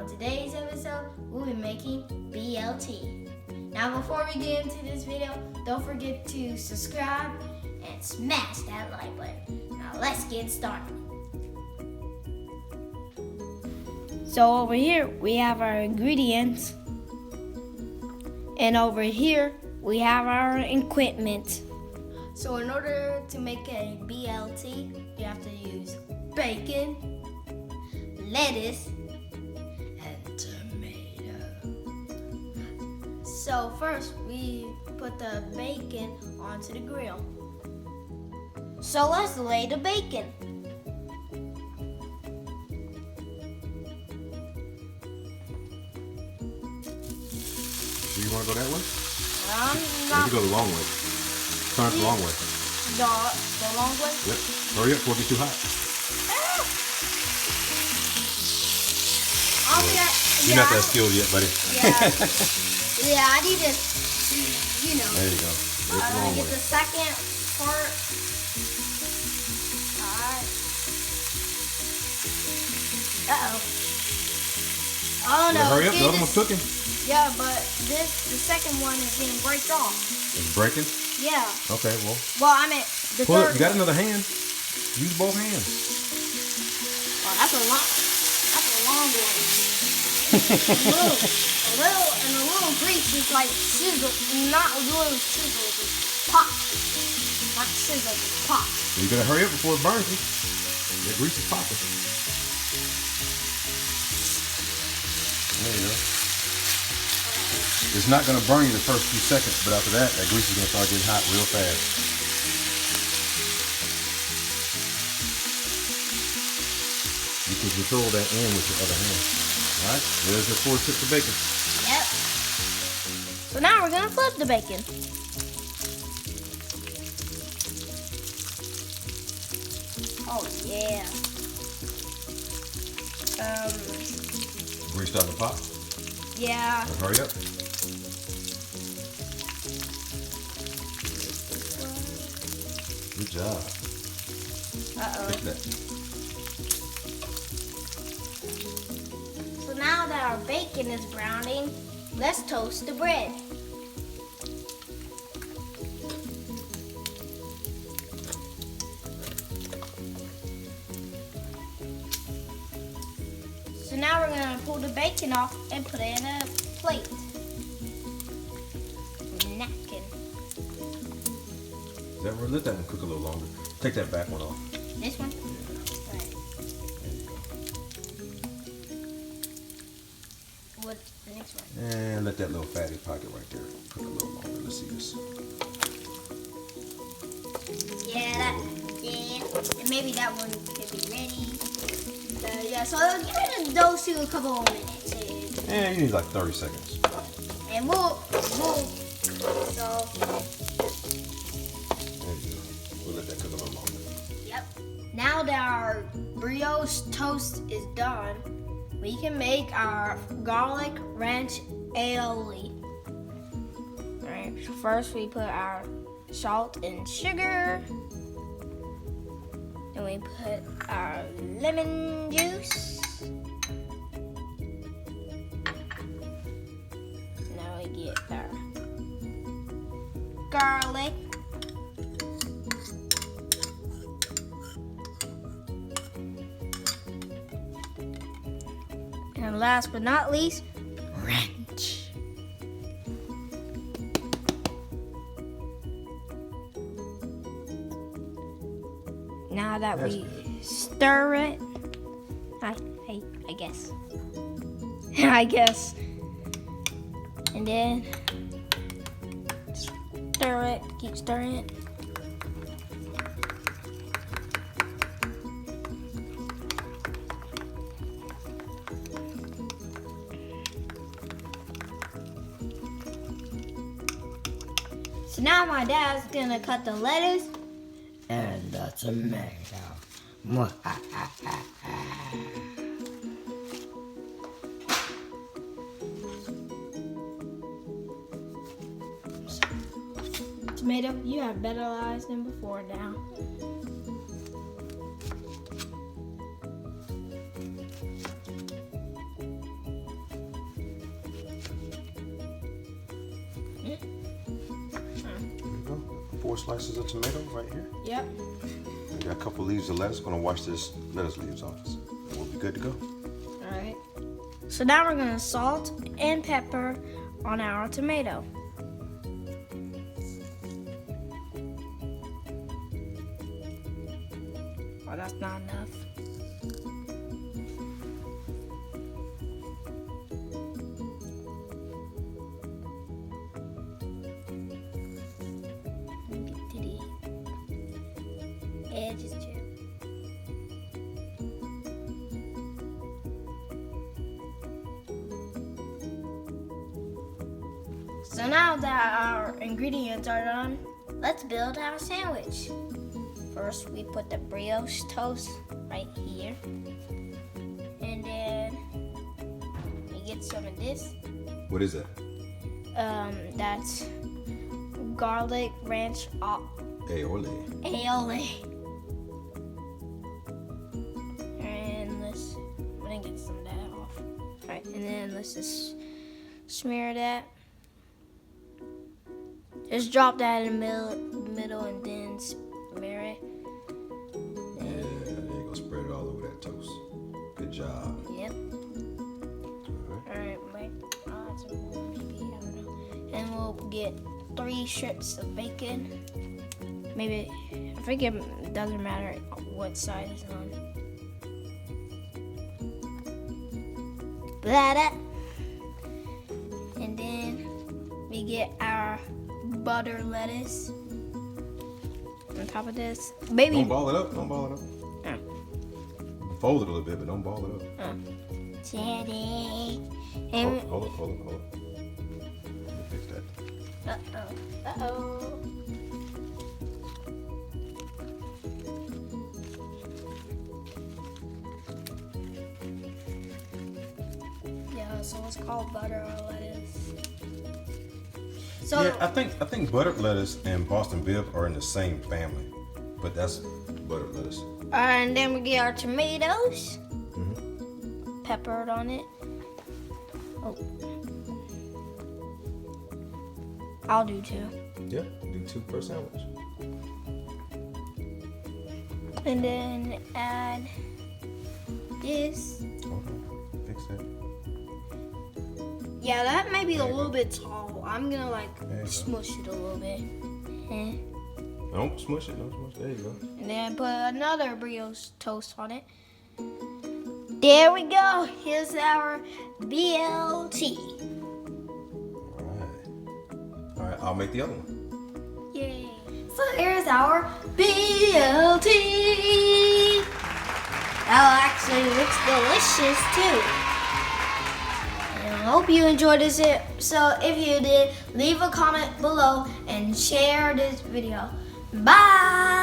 On today's episode, we'll be making BLT. Now before we get into this video, don't forget to subscribe and smash that like button. Now let's get started. So over here we have our ingredients, and over here we have our equipment. So in order to make a BLT, you have to use bacon, lettuce, and tomato. So first we put the bacon onto the grill. So let's lay the bacon. Do you want to go that way? Not. You go the long way. Turn it the long way. The long way? Yep. Hurry up before it gets too hot. You're not that skilled yet, buddy. Yeah, I need to, you know. There you go. I'm going to get the second part. Alright. Oh no. Hurry up, the other one's cooking. Yeah, but the second one is being breaked off. It's breaking? Yeah. Okay, well. Well, I meant the pull third it. You got one. another hand. Use both hands. Oh, that's a long one. a little grease is like sizzle, not a little sizzle, just pop. Not sizzle, just pop. You gotta hurry up before it burns you. That grease is popping. There you go. It's not gonna burn you the first few seconds, but after that grease is gonna start getting hot real fast. You can control that end with your other hand. Alright, there's your 4 strips of bacon. Yep. So now we're gonna flip the bacon. Oh yeah. Grease starting to pop. Yeah. Now hurry up. Good job. Fix that. So now that our bacon is browning, let's toast the bread. So now we're going to pull the bacon off and put it in a plate. Napkin. Let that one cook a little longer. Take that back one off. This one? Yeah. Right. There you go. What, the next one? And let that little fatty pocket right there cook a little longer. Let's see this. Yeah. And maybe that one could be ready. Yeah, so give it those two a couple more minutes. And you need like 30 seconds. And we'll so There you go. We'll let that cook a little longer. yep. Now that our brioche toast is done, we can make our garlic ranch aioli. Alright, so first we put our salt and sugar. Then we put our lemon juice. Now we get our garlic. And last but not least, ranch. Now that we stir it, I guess. I guess. And then stir it, keep stirring it. So now my dad's gonna cut the lettuce and the tomato. Tomato, you have better eyes than before now. 4 slices of tomato right here. Yep. We got a couple leaves of lettuce. Gonna wash this lettuce leaves off. And we'll be good to go. All right. So now we're gonna salt and pepper on our tomato. Oh, that's not enough. Get to the edges too. So now that our ingredients are done, let's build our sandwich. First, we put the brioche toast right here. And then we get some of this. What is that? That's garlic ranch AOLI. AOLI. And I'm gonna get some of that off. Alright, and then let's just smear that. Just drop that in the middle and then smear it. Yeah, there you go. Spread it all over that toast. Good job. Yep. Alright, wait. I'll add some more, maybe, I don't know. And we'll get 3 strips of bacon. Maybe, I think it doesn't matter what side it's on. Blah. And then we get our butter lettuce on top of this. Baby. Don't ball it up. Don't ball it up. Fold it a little bit, but don't ball it up. Daddy. And Hold it. Let me fix that. Uh-oh. Yeah, so it's called butter or lettuce. So Yeah, I think buttered lettuce and Boston bibb are in the same family, but that's buttered lettuce. and then we get our tomatoes. Peppered on it. Oh. I'll do 2. Yeah, do 2 per sandwich. And then add this. Okay, fix that. Yeah, that might be a little bit tall. I'm gonna There you go. smush it a little bit. Don't smush it. Don't smush it. There you go. And then put another brioche toast on it. There we go. Here's our BLT. All right, I'll make the other one. Yay. So here's our BLT. That actually looks delicious too. And I hope you enjoyed this. So if you did, leave a comment below and share this video. Bye.